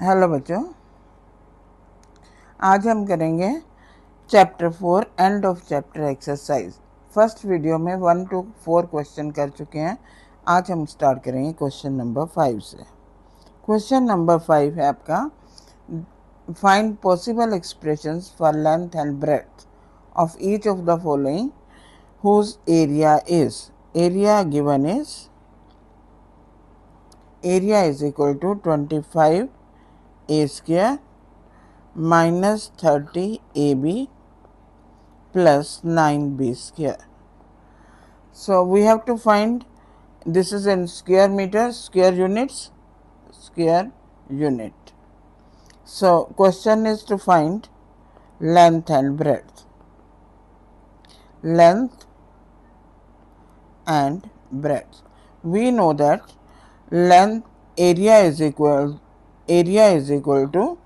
Hello बच्चों, आज हम करेंगे chapter 4 end of chapter exercise. First video में 1 to 4 क्वेश्चन कर चुके हैं। आज हम स्टार्ट करेंगे क्वेश्चन नंबर 5 से। क्वेश्चन नंबर 5 है आपका, find possible expressions for length and breadth of each of the following whose area is. Area given is, area is equal to 25 a square minus 30 ab plus 9b square. So we have to find, this is in square meters, square units, square unit. So question is to find length and breadth. Length and breadth. We know that length area is equal to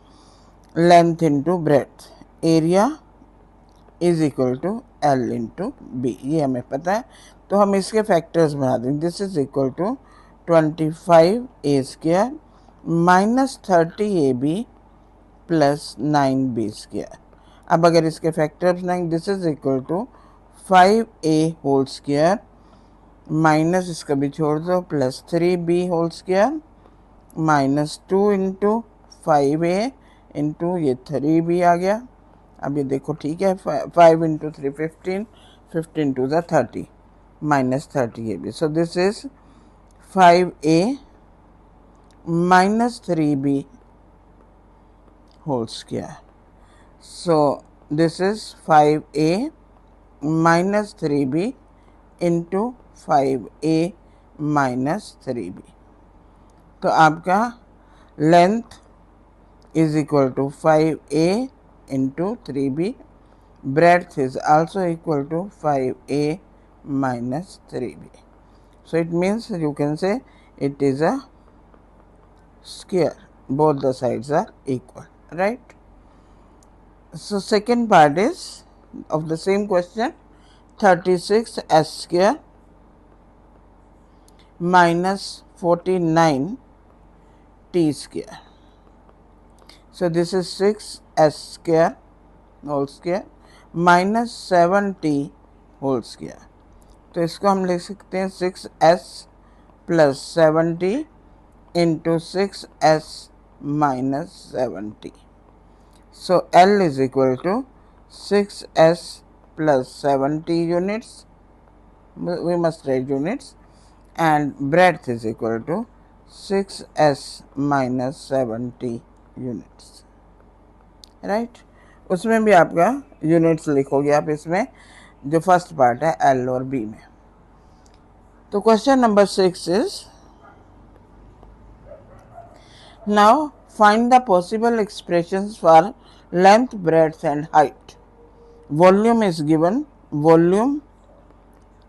length into breadth. Area is equal to L into B, ये हमें पता है। तो हम इसके factors बना देंगे। This is equal to 25 a square minus 30 a b plus 9 b square. अब अगर इसके फैक्टर्स बनाएंगे, this is equal to 5 a whole square minus इसका भी छोड़ दो plus 3 b whole square minus 2 into 5 a into ये 3 बी आ गया। अब ये देखो ठीक है, 5 into 3 15, 15 two the 30 minus 30 a b. So this is 5 a minus 3 b whole square. So this is 5 a minus 3 b into 5 a minus 3 b. तो आपका length is equal to 5 a into 3b, breadth is also equal to 5a minus 3b. So it means you can say it is a square, both the sides are equal, right? So second part is of the same question, 36 s square minus 49 t square. So this is 6s square whole square minus 7t whole square. तो इसको हम लिख सकते हैं 6s plus 7t into 6s minus 7t. So L is equal to 6s plus 7t units. We must write units, and breadth is equal to 6s minus 7t units, right. उसमें भी आपका units लिखोगे आप इसमें, जो first part है l और b में। तो question number 6 is, now find the possible expressions for length breadth and height. Volume is given. Volume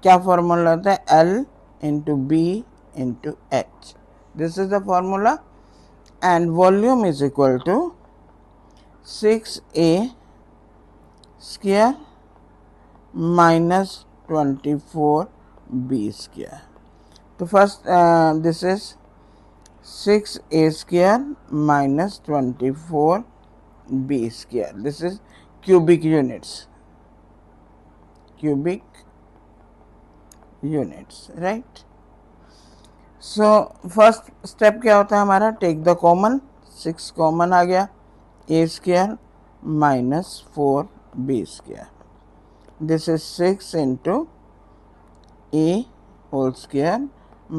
क्या फॉर्मूला होता है, l into b into h. This is the formula. And volume is equal to 6a square minus 24b square. तो first this is 6a square minus 24b square. This is cubic units. Cubic units, right? So first step क्या होता है हमारा, take the common. 6 common आ गया, a square minus 4b square. This is 6 into a whole square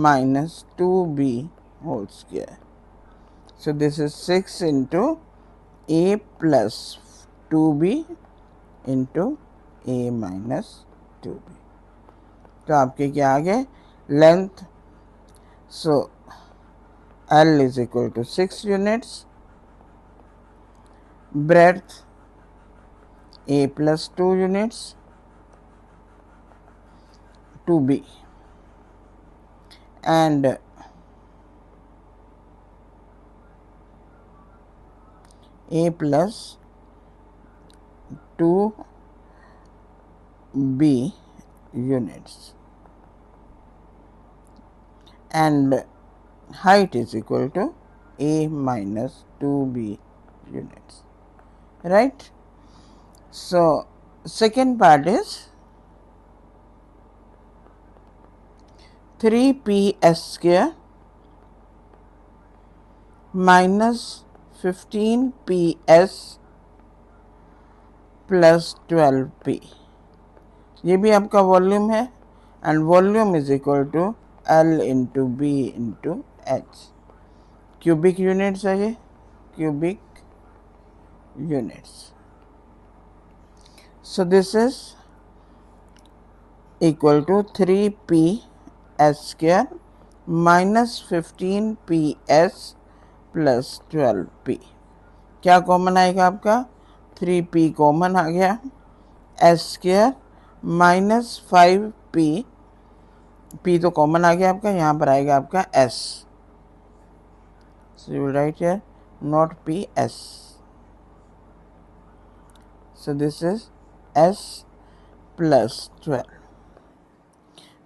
minus 2b whole square. So this is 6 into a plus 2b into a minus 2b। तो आपके क्या आ गए, length. So L is equal to 6 units, breadth A plus 2 units, 2B, and A plus 2B units, and height is equal to A minus 2B units, right? So second part is 3PS square minus 15PS plus 12P, ये भी आपका volume है, and volume is equal to L into b into h, cubic units है ये, cubic units. So this is equal to 3PS square minus 15PS plus 12P. क्या common आएगा आपका? 3P common आ गया, S square minus 5P, P तो common आ गया आपका, यहाँ पर आएगा आपका S. So you will write here not PS. So this is S plus 12.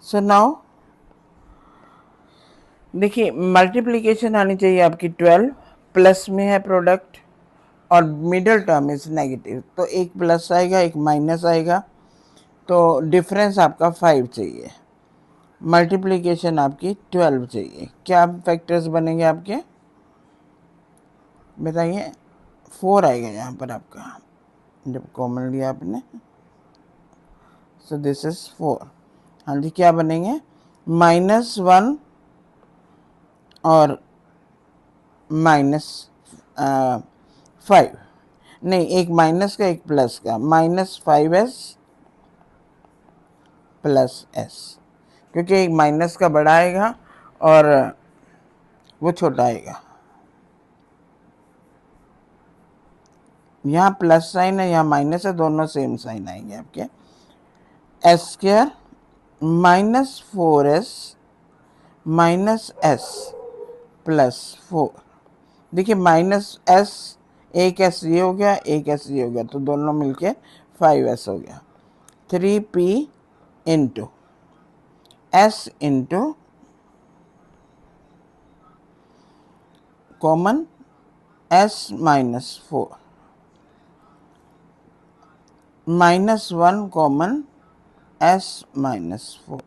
So now देखिए मल्टीप्लिकेशन आनी चाहिए आपकी 12, प्लस में है प्रोडक्ट और मिडल टर्म इज नेगेटिव, तो एक प्लस आएगा एक माइनस आएगा, तो डिफरेंस आपका 5 चाहिए, मल्टीप्लिकेशन आपकी 12 चाहिए. क्या फैक्टर्स बनेंगे आपके बताइए? 4 आएगा यहाँ पर आपका जब कॉमन लिया आपने. सो दिस इज 4. हाँ जी, क्या बनेंगे? -1 और -5, नहीं एक माइनस का एक प्लस का, -5s प्लस s, क्योंकि एक माइनस का बड़ा आएगा और वो छोटा आएगा. यहाँ प्लस साइन है यहाँ माइनस है, दोनों सेम साइन आएंगे आपके. S square minus 4s minus s plus 4. देखिए माइनस s, एक s ये हो गया एक s ये हो गया, तो दोनों मिलके 5s हो गया. 3p into s into common s minus 4 -1 common s minus 4,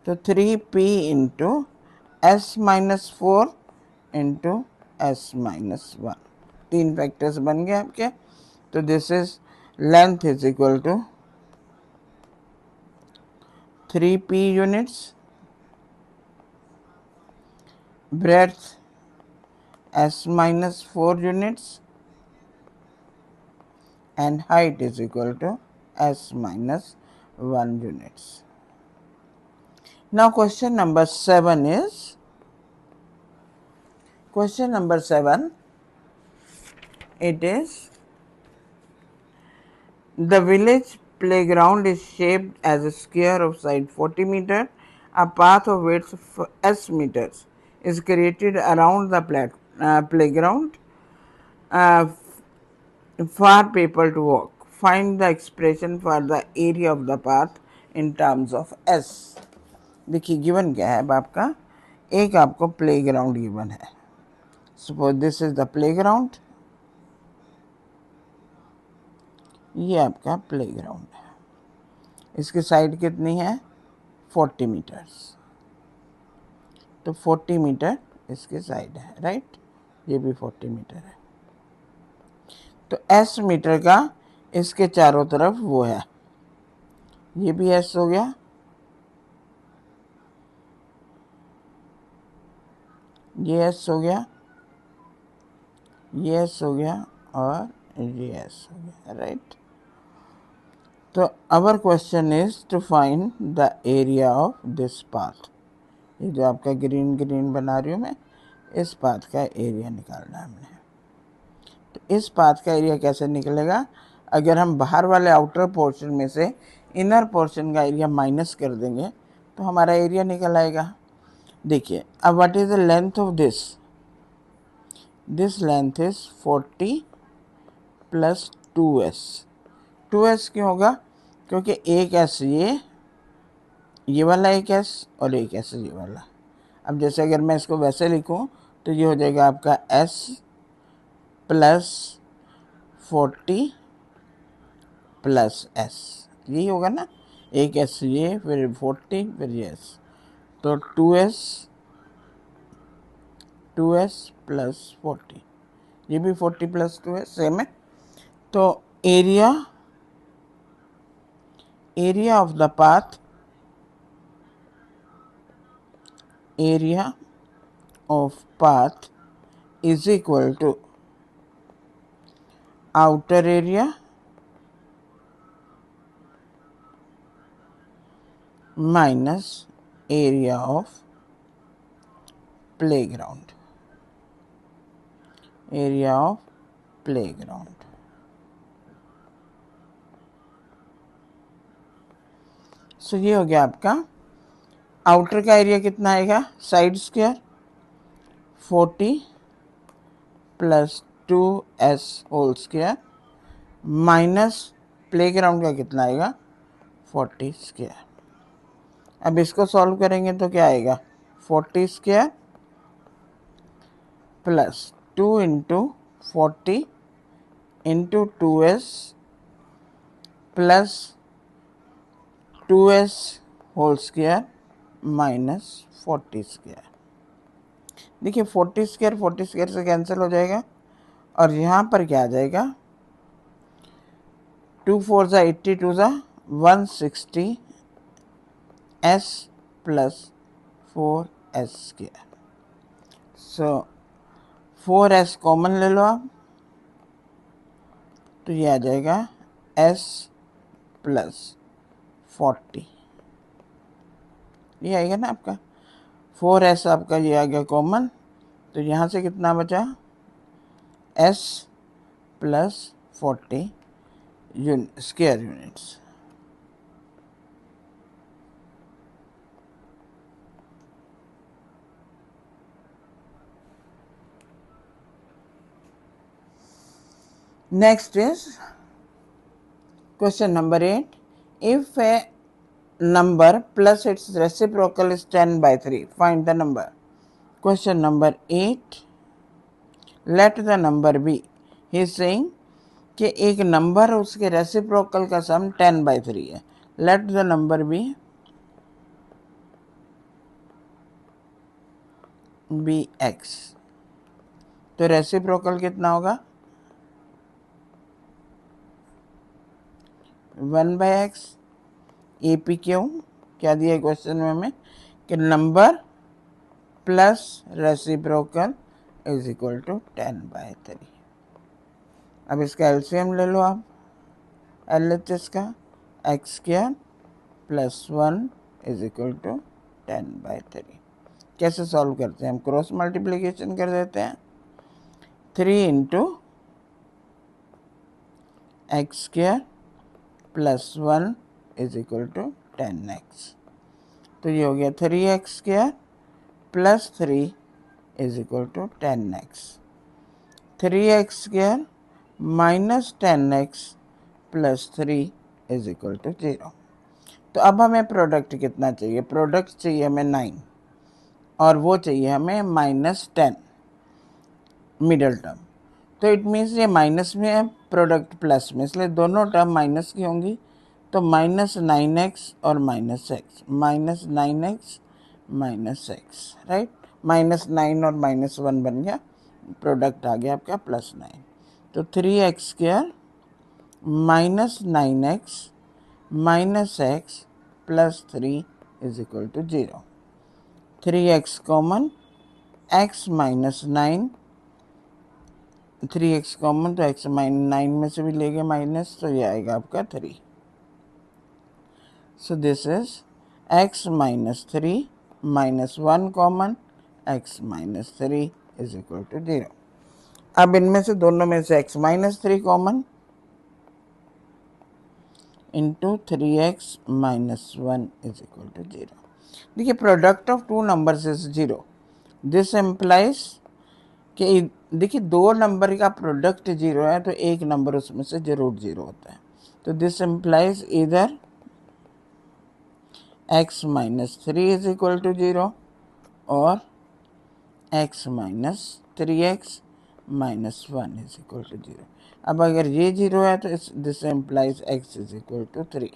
तो 3p into s minus 4 into s minus 1, 3 factors बन गए आपके. तो this is length is equal to 3p units, breadth s minus 4 units, and height is equal to s minus 1 units. Now question number 7 is, question number 7, it is the village playground is shaped as a square of side 40 meter, a path of width s meters is created around the playground for people to walk. Find the expression for the area of the path in terms of s. देखिए given क्या है अब आपका, एक आपको playground given है. Suppose this is the playground, ये आपका प्लेग्राउंड है, इसकी साइड कितनी है 40 मीटर्स, तो 40 मीटर इसकी साइड है, राइट, ये भी 40 मीटर है. तो s मीटर का इसके चारों तरफ वो है, ये भी s हो गया, ये s हो गया, ये s हो गया और ये s हो गया, राइट. तो our question is to find the area of this path. ये जो आपका ग्रीन ग्रीन बना रही हूँ मैं, इस पाथ का एरिया निकालना है हमने. तो इस पाथ का एरिया कैसे निकलेगा? अगर हम बाहर वाले आउटर पोर्शन में से इनर पोर्शन का एरिया माइनस कर देंगे तो हमारा एरिया निकल आएगा. देखिए अब what is the length of this, this length is 40 plus 2s. 2s क्यों होगा? क्योंकि एक s ये वाला एक s और एक s ये वाला. अब जैसे अगर मैं इसको वैसे लिखूं तो ये हो जाएगा आपका s प्लस 40 प्लस s, यही होगा ना, एक s ये, फिर 40, फिर ये s, तो 2s प्लस 40, ये भी 40 प्लस 2s सेम है। तो area of the path, area of path is equal to outer area minus area of playground, area of playground। So ये हो गया आपका आउटर का एरिया कितना आएगा, side square 40 plus 2s whole square minus playground का कितना आएगा 40 स्क्वायर। अब इसको सॉल्व करेंगे तो क्या आएगा 40 square plus 2 into 40 into 2s plus 2s whole square minus 40 square. देखिए 40 स्क्वायर से कैंसिल हो जाएगा और यहाँ पर क्या आ जाएगा 2 4 ज़ा 82 ज़ा 160 s प्लस 4s स्क्वायर। सो 4s कॉमन ले लो आप, तो ये आ जाएगा s प्लस 40, ये आएगा ना आपका 4s आपका, ये आ गया कॉमन, तो यहाँ से कितना बचा s plus 40 square units. Next is question number 8. If a number plus its reciprocal is 10 by 3, find the number. Question number 8. Let the number be. He is saying कि एक नंबर उसके रेसिप्रोकल का सम 10 by 3 है। Let the number be x, तो reciprocal कितना होगा 1 by x। A P क्यों, क्या दिया है क्वेश्चन में हमें कि number plus reciprocal is equal to 10 by 3। अब इसका एलसीएम ले लो आप, एलएचएस का x square plus 1 is equal to 10 by 3। कैसे सॉल्व करते हैं हम, क्रॉस मल्टीप्लिकेशन कर देते हैं, 3 into x square plus 1 is equal to 10x, तो ये हो गया 3x square plus 3 is equal to 10x, 3x square minus 10x plus 3 is equal to 0। तो अब हमें प्रोडक्ट कितना चाहिए, प्रोडक्ट चाहिए हमें 9 और वो चाहिए हमें -10 मिडल टर्म। तो इट मीन्स ये माइनस में है, प्रोडक्ट प्लस में, इसलिए दोनों टर्म माइनस की होंगी, तो -9x और -x, -9x -x, राइट, -9 और -1 बन गया, प्रोडक्ट आ गया आपका +9। तो 3x square -9x -x plus 3 is equal to 0। 3x common, x -9, 3x common तो x -9 में से भी लेंगे माइनस, तो ये आएगा आपका 3। So this is x -3 -1 common, x -3 is equal to 0। अब इनमें से दोनों में से x -3 common into 3x -1 is equal to 0। देखिए product of two numbers is 0, this implies कि देखिए दो नंबर का प्रोडक्ट 0 है तो एक नंबर उसमें से जरूर 0 होता है, तो दिस एम्प्लाइज इधर x -3 इज इक्वल टू 0 और x minus 3x minus 1 is equal to 0। अब अगर ये 0 है तो this implies x is equal to 3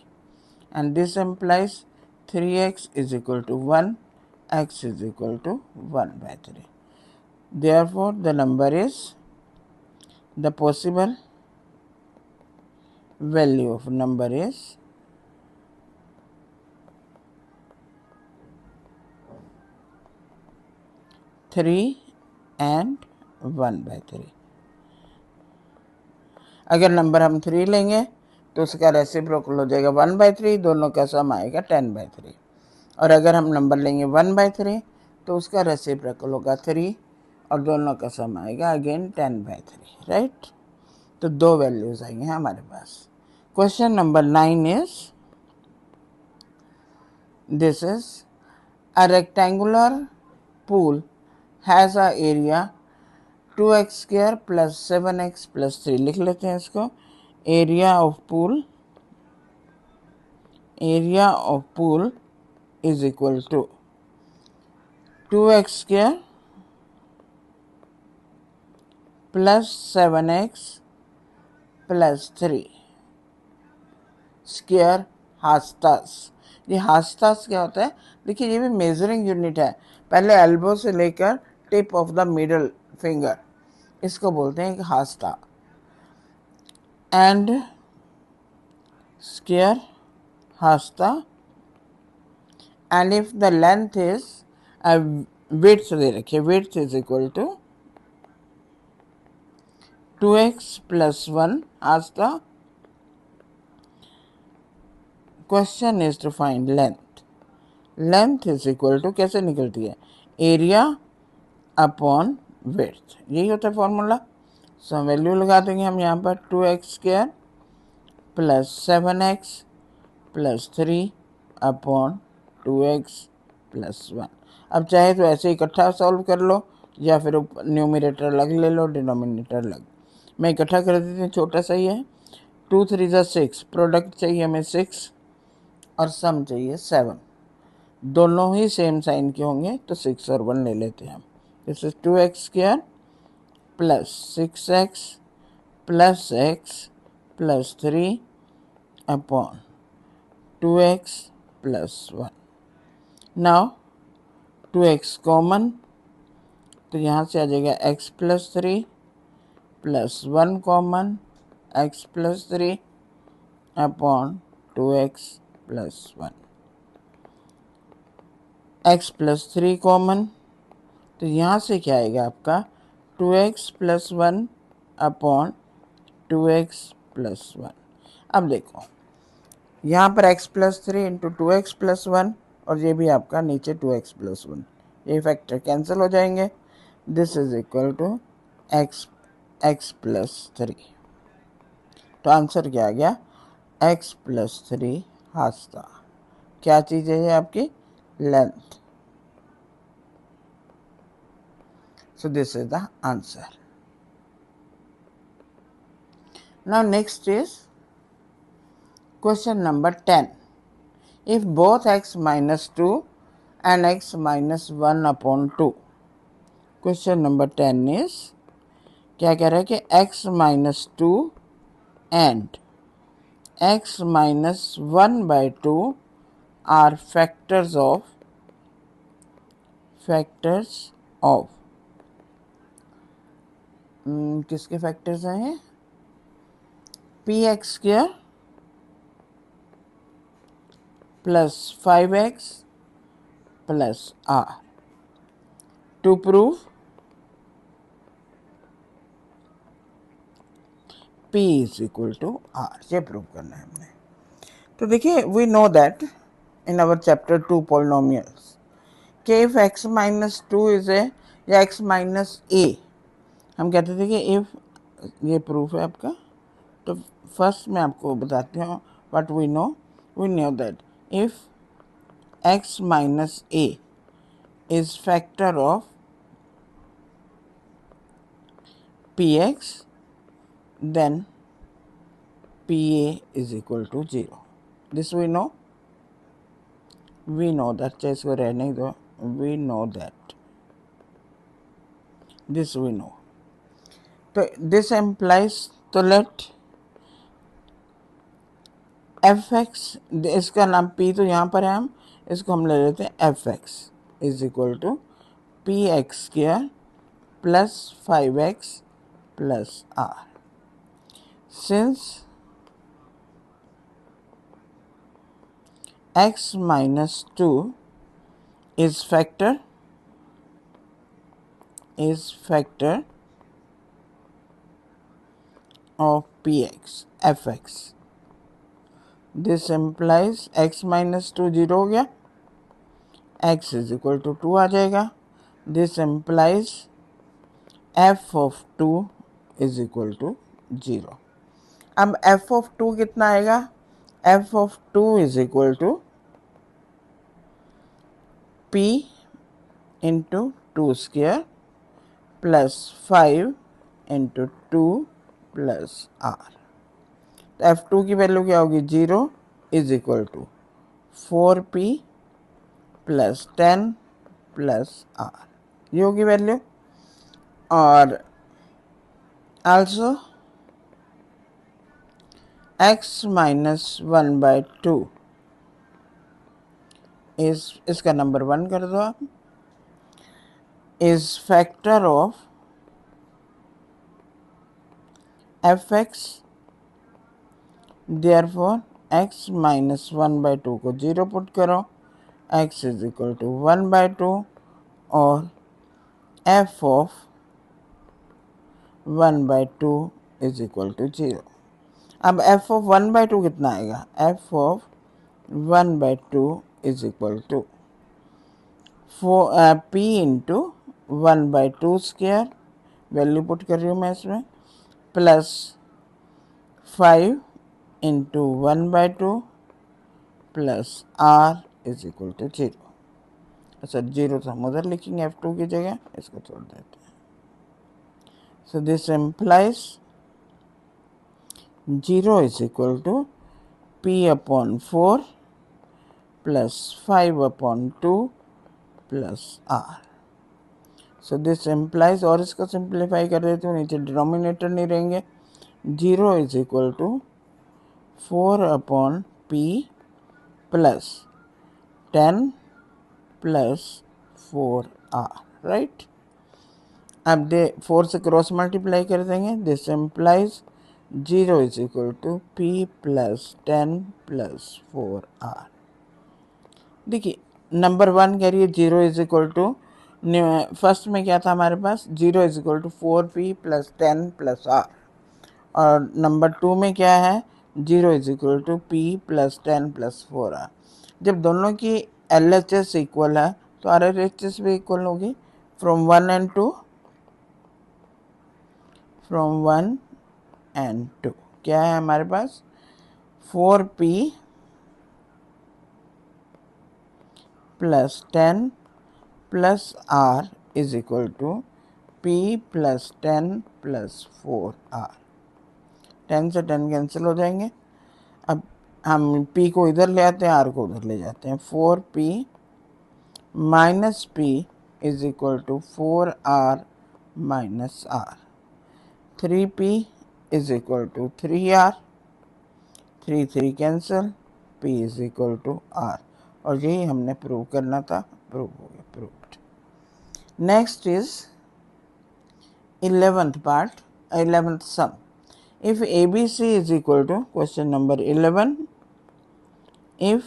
and this implies 3x is equal to 1, x is equal to 1/3. Therefore, the number is, the possible value of number is 3 and 1/3. अगर number हम 3 लेंगे तो उसका रेसिप्रोकल हो जाएगा 1/3, दोनों का सम आएगा 10/3। और अगर हम नंबर लेंगे 1/3 तो उसका रेसिप्रोकल होगा 3 और दोनों का सम आएगा अगेन 10/3, राइट। तो दो वैल्यूज आएंगे हमारे पास। Question number 9 is, this is a rectangular pool has a area 2x square plus 7x plus 3। लिख लेते हैं इसको। area of pool is equal to 2x square plus 7x plus 3 square हास्तास। ये हास्तास क्या होता है? देखिए ये भी मेजरिंग यूनिट है। पहले एल्बो से लेकर tip of the middle finger, इसको बोलते हैं हास्ता। एंड स्क्वायर हास्ता, and if the length is, width दे रखिए, width is equal to 2x plus 1 हास्ता। Question is to find length. Length is equal to कैसे निकलती है? एरिया अपॉन विड्थ, यही होता है फॉर्मूला। सो वैल्यू लगा देंगे हम यहाँ पर 2x square plus 7x plus 3 upon 2x plus 1। अब चाहे तो ऐसे इकट्ठा सॉल्व कर लो या फिर न्यूमरेटर अलग ले लो, डिनोमिनेटर अलग। मैं इकट्ठा कर देती हूँ, छोटा सा ही है। 2 3 ज़ा 6, प्रोडक्ट चाहिए हमें 6 और सम चाहिए 7। दोनों ही सेम साइन के होंगे तो 6 और 1 ले लेते हैं हम। This is 2x square plus 6x plus x plus 3 upon 2x plus 1। Now 2x common, तो यहाँ से आ जाएगा x plus 3 plus 1 common, x plus 3 upon 2x plus 1। x plus 3 common, तो यहाँ से क्या आएगा आपका 2x plus 1 upon 2x plus 1। अब देखो यहाँ पर x plus 3 into 2x plus 1 और ये भी आपका नीचे 2x प्लस 1, ये फैक्टर कैंसिल हो जाएंगे। This is equal to x plus 3। तो आंसर क्या आ गया? x प्लस 3 हास्ता। क्या चीज़ है ये आपकी? Length. So this is the answer. Now next is question number 10. If both x minus 2 and x minus 1 upon 2, question number 10 is, क्या कह रहा है कि x minus 2 and x minus 1 by 2 are factors of किसके factors हैं? px square plus 5x plus r to prove p is equal to r। ये prove करना है हमने। तो देखिए we know that in our chapter 2 polynomials कि if x minus 2 is a या x माइनस a, हम कहते थे कि इफ, ये प्रूफ है आपका। तो फर्स्ट मैं आपको बताती हूँ what we know that if x माइनस a is factor of px then pa is equal to 0। This we know that. चाहे इसको रहने दो, we know that. This we know. So this implies, तो let fx, इसका नाम p तो यहाँ पर है, हम इसको हम ले लेते हैं fx is equal to p x square plus 5x plus r. Since x minus 2 is factor of px fx, this implies x minus 2 0 हो गया, x is equal to 2 आ जाएगा. This implies f of 2 is equal to 0. अब f of 2 कितना आएगा? f of 2 is equal to p into 2 square plus 5 into 2 plus r. तो f2 की value क्या होगी? 0 is equal to 4p plus 10 plus r, ये होगी वैल्यू. और आल्सो x माइनस 1/2 इसका नंबर 1 कर दो आप, is factor of fx. Therefore x minus 1/2 को 0 पुट करो, x इज इक्वल टू 1/2 और f of 1/2 is equal to 0. अब f ऑफ 1/2 कितना आएगा? f of 1/2 is equal to p into 1/2 square, value put कर रही हूँ मैं इसमें, plus 5 into 1/2 plus r is equal to 0. अच्छा 0 तो हम उधर लिखेंगे f2 की जगह, इसको छोड़ देते हैं. So this implies 0 is equal to p upon 4 plus 5 upon 2 plus r. So this implies, और इसको सिंप्लीफाई कर देते हो, नीचे डिनोमिनेटर नहीं रहेंगे. 0 is equal to 4 upon p plus 10 plus 4r, right. अब 4 से क्रॉस मल्टीप्लाई कर देंगे. This implies 0 is equal to p plus 10 plus 4r. देखिए नंबर 1 कह रही है 0 इज इक्वल टू, फर्स्ट में क्या था हमारे पास? 0 is equal to 4p plus 10 plus r. और नंबर 2 में क्या है? 0 is equal to p plus 10 plus 4r. जब दोनों की LHS इक्वल है तो RHS भी इक्वल होगी. फ्रॉम 1 एंड 2 क्या है हमारे पास? 4p plus 10 plus r is equal to p plus 10 plus 4r. 10 से 10 कैंसिल हो जाएंगे. अब हम p को इधर ले आते हैं, r को उधर ले जाते हैं. 4p minus p is equal to 4r minus r. 3p is equal to 3r, 3 cancel, p is equal to r. और यही हमने प्रूव करना था, प्रूव हो गया, proved. Next is 11th part, 11th sum. If ABC is equal to, question number 11, if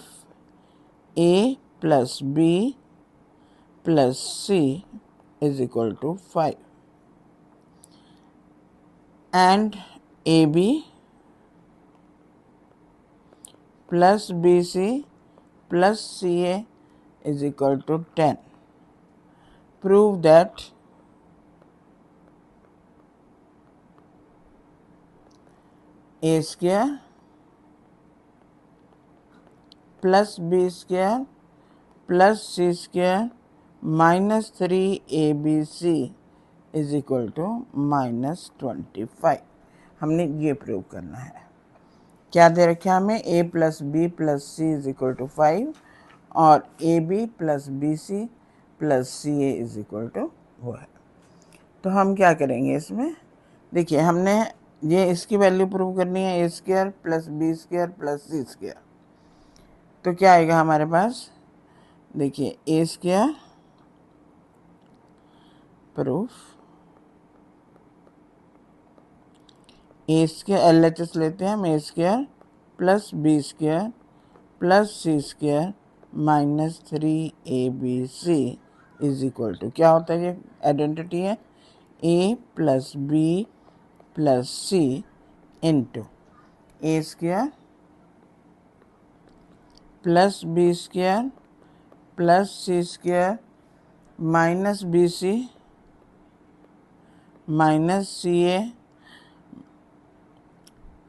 A plus B plus C is equal to 5 and AB plus BC plus CA is equal to 10, prove that A square plus B square plus C square minus 3ABC is equal to minus 25. हमने ये prove करना है. क्या दे रखा है हमें? A plus B plus C is equal to 5 और AB plus BC plus C A is equal to वो है। तो हम क्या करेंगे इसमें, देखिए हमने ये इसकी वैल्यू प्रूव करनी है a square plus b square plus c square. तो क्या आएगा हमारे पास, देखिए a square proof, a square L H S लेते हैं हम, a square plus b square plus c square minus 3abc is equal to क्या होता है, ये आइडेंटिटी है, a plus b plus c into a square plus b square plus c square minus b c minus c a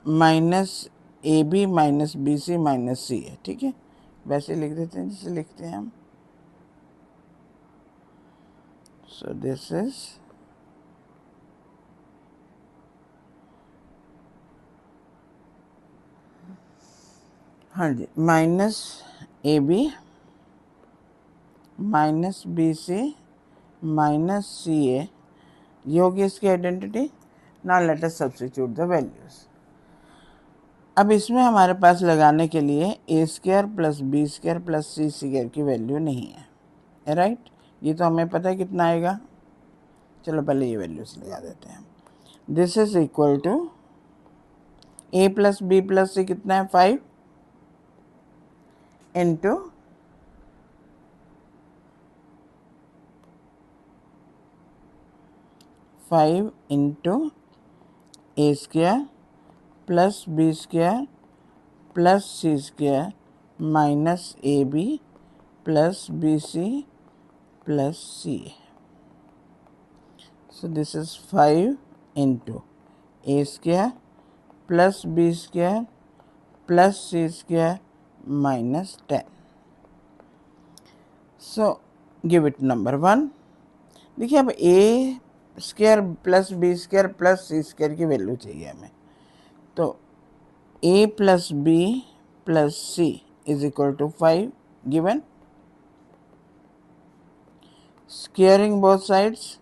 minus a b minus b c minus c a. ठीक है, वैसे लिख देते हैं जिसे लिखते हैं हम। सो दिस इज हाँ जी, minus a b minus b c minus c a, ये होगी इसकी identity. Now let us substitute the values. अब इसमें हमारे पास लगाने के लिए a square plus b square plus c square की वैल्यू नहीं है, राइट। ये तो हमें पता है कितना आएगा, चलो पहले ये वैल्यूज लगा देते हैं। This is equal to a plus b plus c कितना है 5 into a square plus b square plus c square minus a b plus b c plus c. So this is 5 into a square plus b square plus c square minus 10. So give it number 1. देखिए अब a square plus b square plus c square की value चाहिए हमें। तो a plus b plus c is equal to 5 given, squaring both sides,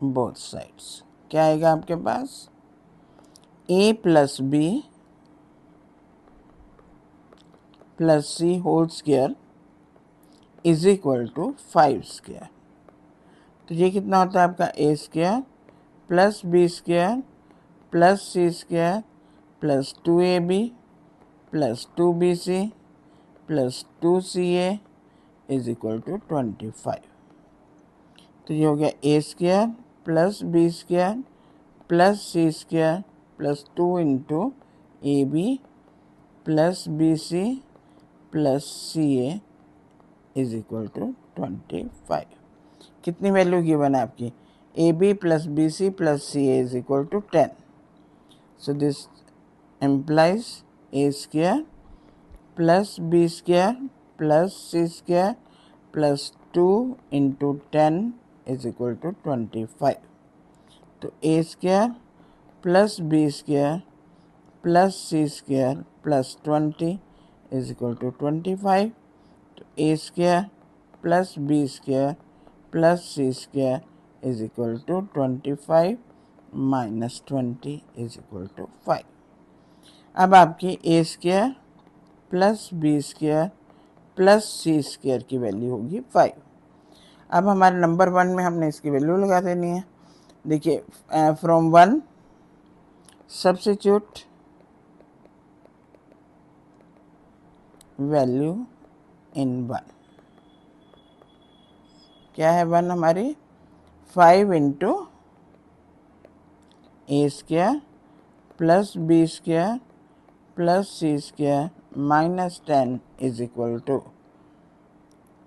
both sides क्या आएगा आपके पास, a plus b plus c whole square is equal to 5 square. तो ये कितना होता है आपका a square plus b square plus c square plus 2ab plus 2bc plus 2ca is equal to 25। तो ये हो गया a square plus b square plus c square plus 2 into a b plus b c plus C A is equal to 25। कितनी वैल्यू given है आपकी, a b plus b c plus C A is equal to 10। So this implies a square plus b square plus c square plus 2 इंटू 10 is equal to 25। तो a square plus b square plus c square plus 20 is equal to 25। तो a square plus b square plus c square is equal to 25 minus 20 is equal to 5। अब आपकी a square plus b square plus c square की value होगी 5। अब हमारे number 1 में हमने इसकी वैल्यू लगा देनी है। देखिए फ्रॉम 1 सब्स्टिट्यूट वैल्यू इन 1, क्या है 1 हमारी, 5 into a square plus b square plus c square minus 10 is equal to,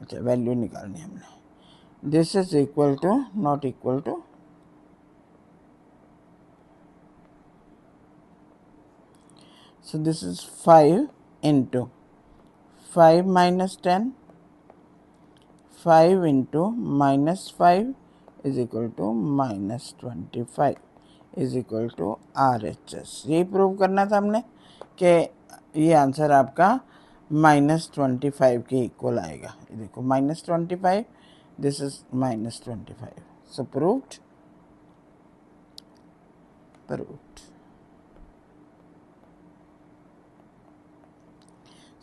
अच्छा वैल्यू निकालनी हमने, this is equal to not equal to, so this is 5 into 5 minus 10, 5 into minus 5 is equal to minus 25 is equal to RHS। यही prove करना था हमने कि ये answer आपका -25 के इक्वल आएगा। ये देखो -25, this is -25, so proved.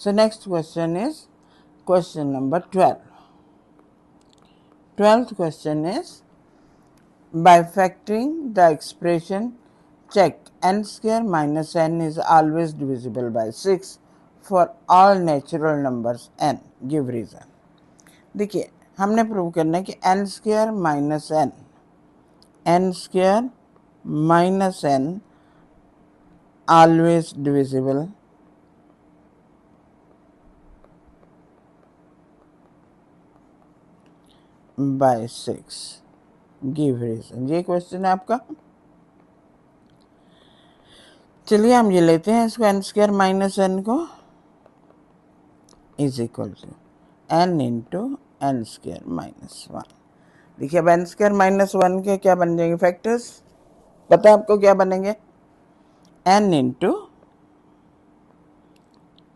So next question is question number 12. 12th question is, by factoring the expression check n square minus n is always divisible by 6 for all natural numbers n, give reason। देखिए हमने prove करना है कि n square minus n always divisible by 6, give reason। ये question है आपका। चलिए हम ये लेते हैं इसको, एन स्क्वायर माइनस एन को is equal to n into n square minus 1। देखिए अब एन स्क्वायर माइनस 1 के क्या बन जाएंगे फैक्टर्स, पता है आपको क्या बनेंगे, n into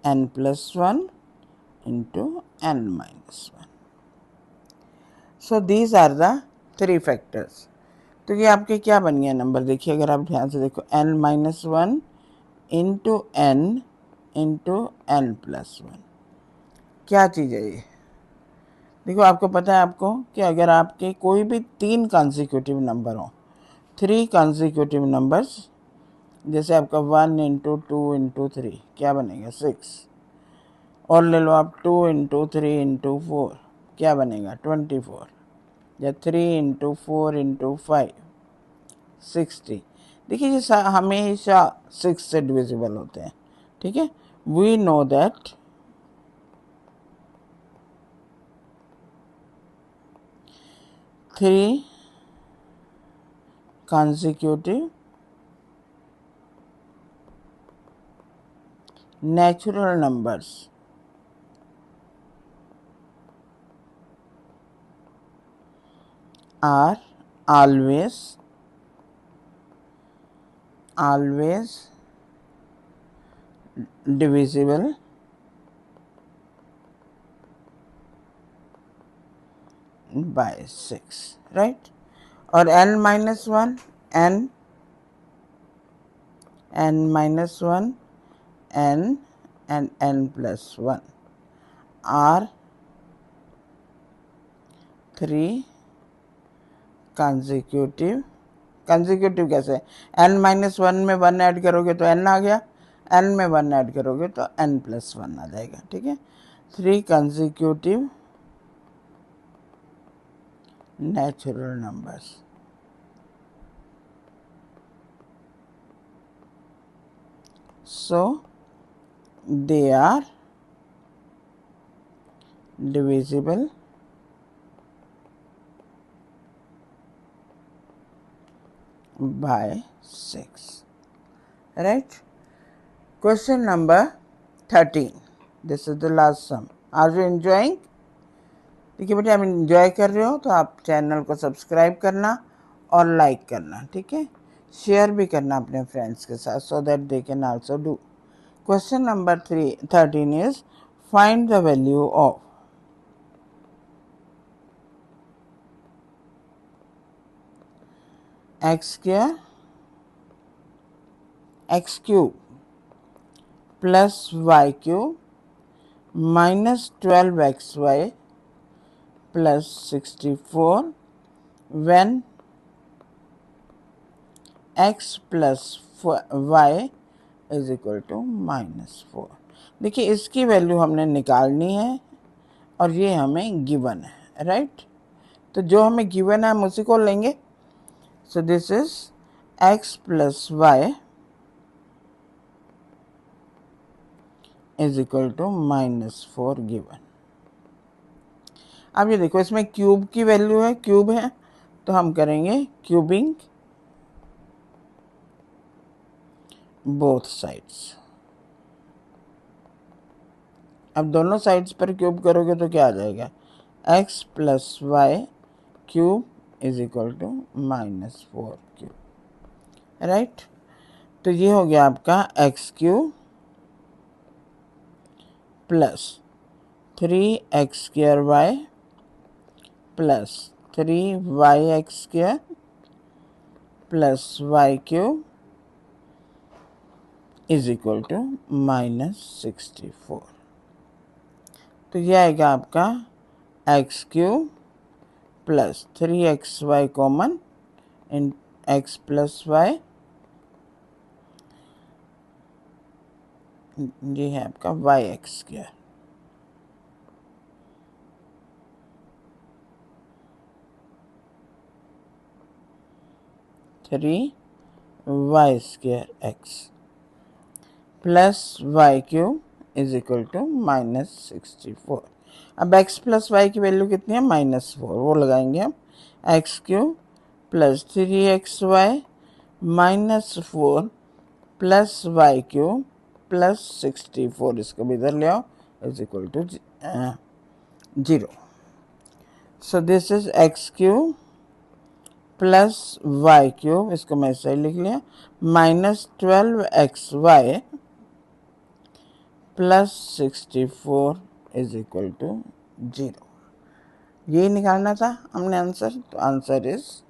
n plus 1 into n minus 1। So these are the 3 factors. तो ये आपके क्या बन गया नंबर, देखिए अगर आप ध्यान से देखो, n minus 1 into n plus 1, क्या चीज़ है ये। देखो आपको पता है आपको कि अगर आपके कोई भी 3 कंसेक्यूटिव नंबर हो, 3 कंसेक्यूटिव नंबर्स, जैसे आपका 1 इंटू 2 इंटू 3 क्या बनेगा 6, और ले लो आप 2 इंटू 3 इंटू 4 क्या बनेगा 24, या 3 इंटू 4 इंटू 5 60। देखिए ये हमेशा 6 से डिविजिबल होते हैं, ठीक है। We know that 3 consecutive natural numbers are always divisible by 6, right। और n minus 1 n minus 1 n and n plus 1 are 3 consecutive कैसे, n माइनस 1 में 1 ऐड करोगे तो n आ गया, n में 1 ऐड करोगे तो n प्लस 1 आ जाएगा, ठीक है। 3 consecutive natural numbers, so they are divisible by 6, right। Question number 13, this is the last sum। Are you enjoying? देखिए बेटे, आप इंजॉय कर रहे हो तो आप चैनल को सब्सक्राइब करना और लाइक करना, ठीक है। शेयर भी करना अपने फ्रेंड्स के साथ, so that they can also do. Question number 13 is, find the value of x cube plus y cube minus 12xy plus 64 when x plus y is equal to -4। देखिए इसकी वैल्यू हमने निकालनी है और ये हमें गिवन है, राइट। तो जो हमें गिवन है हम उसी को लेंगे। So this is x plus y is equal to -4 given. अब ये देखो इसमें क्यूब की वैल्यू है, क्यूब है तो हम करेंगे क्यूबिंग बोथ साइड्स। अब दोनों साइड्स पर क्यूब करोगे तो क्या आ जाएगा, x plus y cube is equal to -4 cube, right. तो ये हो गया आपका x cube plus 3x² plus 3y(x² plus y³ is equal to -64। तो यह आएगा आपका x³ plus 3xy common in x plus y, ये है आपका y(x²). 3y² plus y³ is equal to -64। अब x प्लस वाई की वैल्यू कितनी है? -4, वो लगाएंगे हम। x³ plus 3xy -4 plus y³ plus 64, इसको भी इधर ले आओ, is equal to 0। So this is x³ plus y³, इसको मैं ऐसे ही लिख लिया, -12xy plus 64 is equal to 0। यही निकालना था हमने आंसर, तो आंसर इज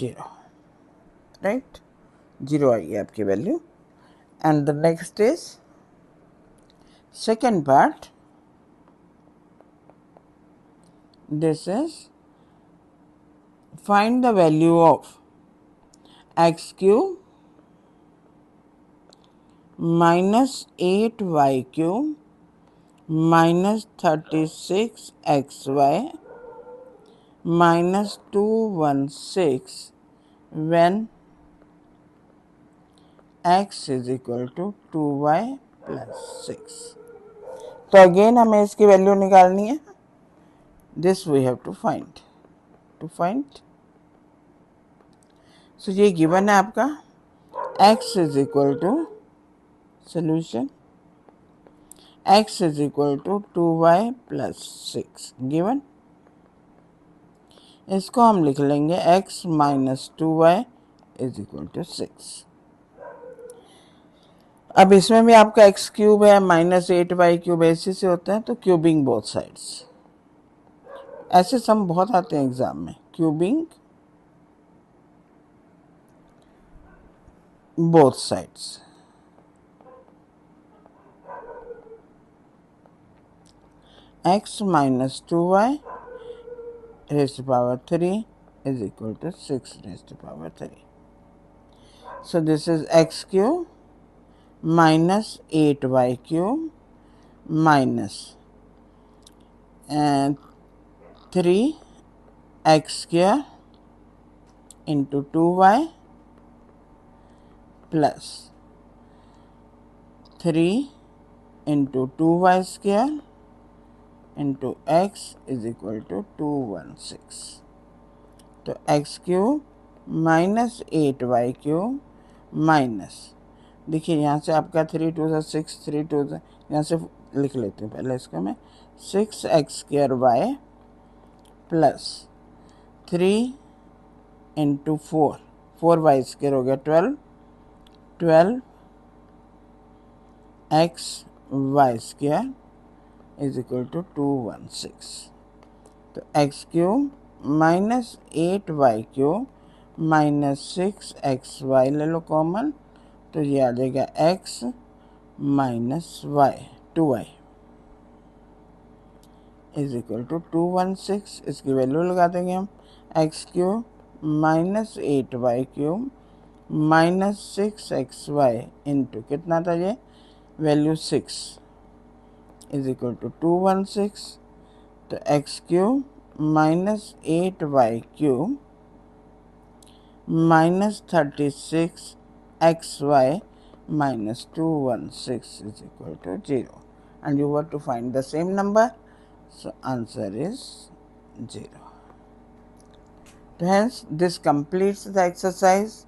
0, राइट। 0 आई है आपकी value. And the next is second part. This is find the value of x³ minus 8y³ minus 36xy minus 216 when x is equal to 2y plus 6। तो again हमें इसकी value निकालनी है। This we have to find. So ये given है आपका x is equal to solution x is equal to 2y प्लस 6 given. इसको हम लिख लेंगे x minus 2y is equal to 6। अब इसमें भी आपका x³ है -8y³ ऐसे से होता है, तो क्यूबिंग बोथ साइड्स। ऐसे सम बहुत आते हैं एग्जाम में, cubing both sides। x minus 2y raised to power 3 is equal to 6 raised to power 3। So this is x³ minus 8y³ minus 3x² into 2y plus 3 into 2y² into x is equal to 216। तो x³ minus 8y³ minus, देखिए यहाँ से आपका 3 2 6, 3 2 यहाँ से लिख लेते हैं पहले इसको मैं, 6x² प्लस 3 इंटू 4y² हो गया 12x(y²) इज इक्वल टू 216। तो x³ minus 8y³ minus 6xy ले लो कॉमन, तो ये आ जाएगा x minus y 2y is equal to 216। इसकी वैल्यू लगा देंगे हम, x³ minus 8y³ minus 6xy into कितना था ये वैल्यू 6 इज इक्वल टू 216। तो x³ minus 8y³ minus 36xy minus 216 is equal to 0, and you were to find the same number, so answer is 0. Hence this completes the exercise,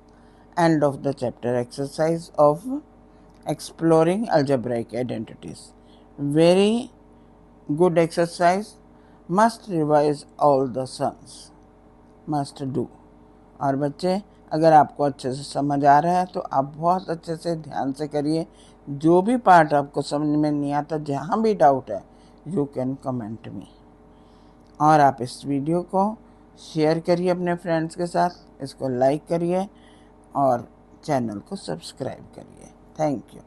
end of the chapter exercise of exploring algebraic identities. Very good exercise, must revise all the sums, must do। और बच्चे अगर आपको अच्छे से समझ आ रहा है तो आप बहुत अच्छे से ध्यान से करिए, जो भी पार्ट आपको समझ में नहीं आता, जहाँ भी डाउट है, यू कैन कमेंट मी। और आप इस वीडियो को शेयर करिए अपने फ्रेंड्स के साथ, इसको लाइक करिए और चैनल को सब्सक्राइब करिए। Thank you.